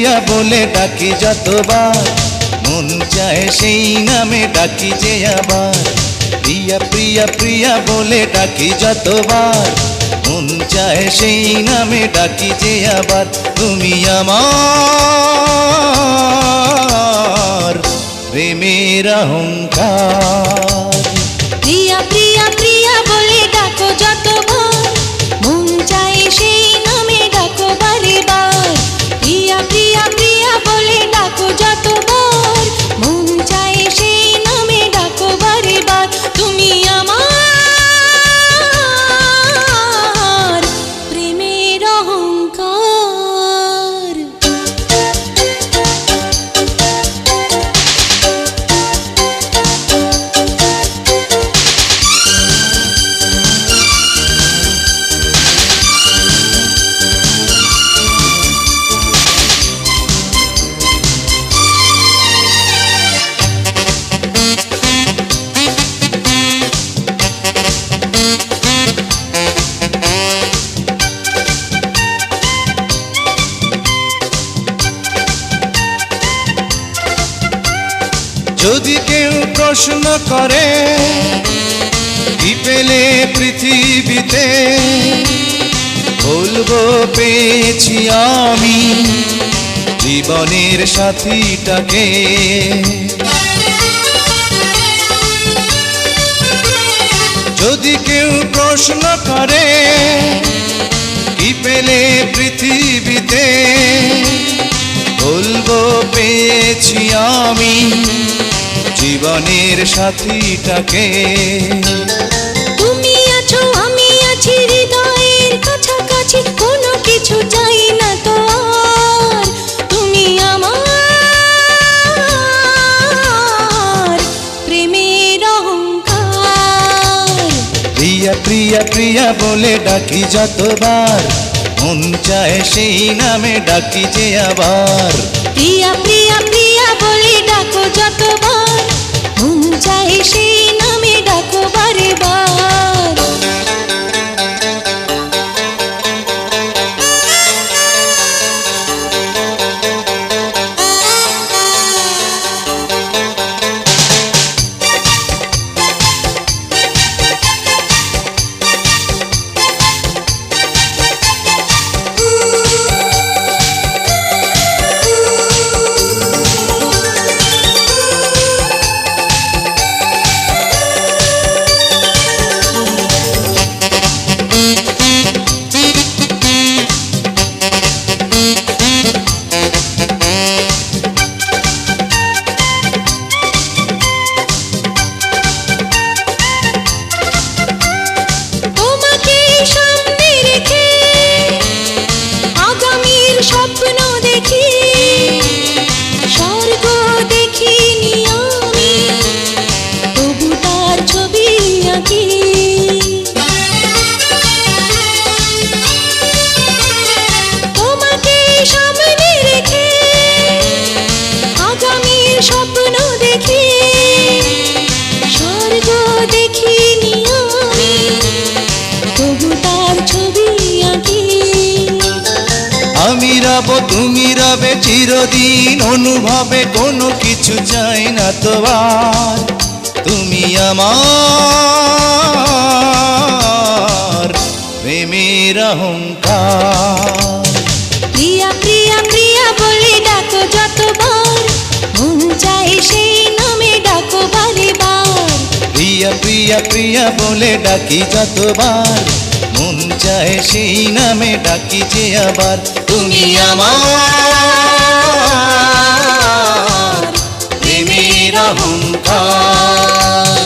প্রিয়া বলে ডাকি যতবার, মন চায় সেই নামে ডাকি যে আবার। প্রিয়া প্রিয়া প্রিয়া বলে ডাকি যতবার, মন চায় সেই নামে ডাকি যে আবার। তুমি আমার প্রেমের অহংকার। প্রিয়া প্রিয়া প্রিয়া বলে ডাকো যতবার, মন চায় সেই নামে ডাকো বারে বার। প্রিয়া প্রিয়া প্রিয়া বলে ডাকো যতবার, মন চায় সেই নামে ডাকো বারে বার। তুমি আমার প্রেমের অহংকার। যদি কেউ প্রশ্ন করে কি পেলে পৃথিবীতে, বলবো পেয়েছি আমি জীবনের সাথীটাকে। যদি কেউ প্রশ্ন করে কি পেলে পৃথিবীতে, বলবো পেয়েছি আমি জীবনের সাথীটাকে। তুমি আছো আমি আছি হৃদয়ের কাছাকাছি, কোনো কিছু চাই না তো আর। তুমি আমার প্রেমের অহংকার। প্রিয়া প্রিয়া প্রিয়া বলে ডাকি যতবার, মন চায় সেই নামে ডাকি যে আবার। প্রিয়া প্রিয়া প্রিয়া বলে ডাকো যতবার, মন চায় সেই নামে ডাকো বারে বার। আমি রব তুমি রবে চিরদিন অনুভবে, কোনো কিছু চাই না তো আর। তুমি আমার প্রেমের অহংকার। প্রিয়া প্রিয়া প্রিয়া বলে ডাকো যতবার, মন চায় সেই নামে ডাকো বারে বার। প্রিয়া প্রিয়া প্রিয়া বলে ডাকি যতবার, মন চায় সেই নামে ডাকি যে আবার। তুমি আমার প্রেমের অহংকার।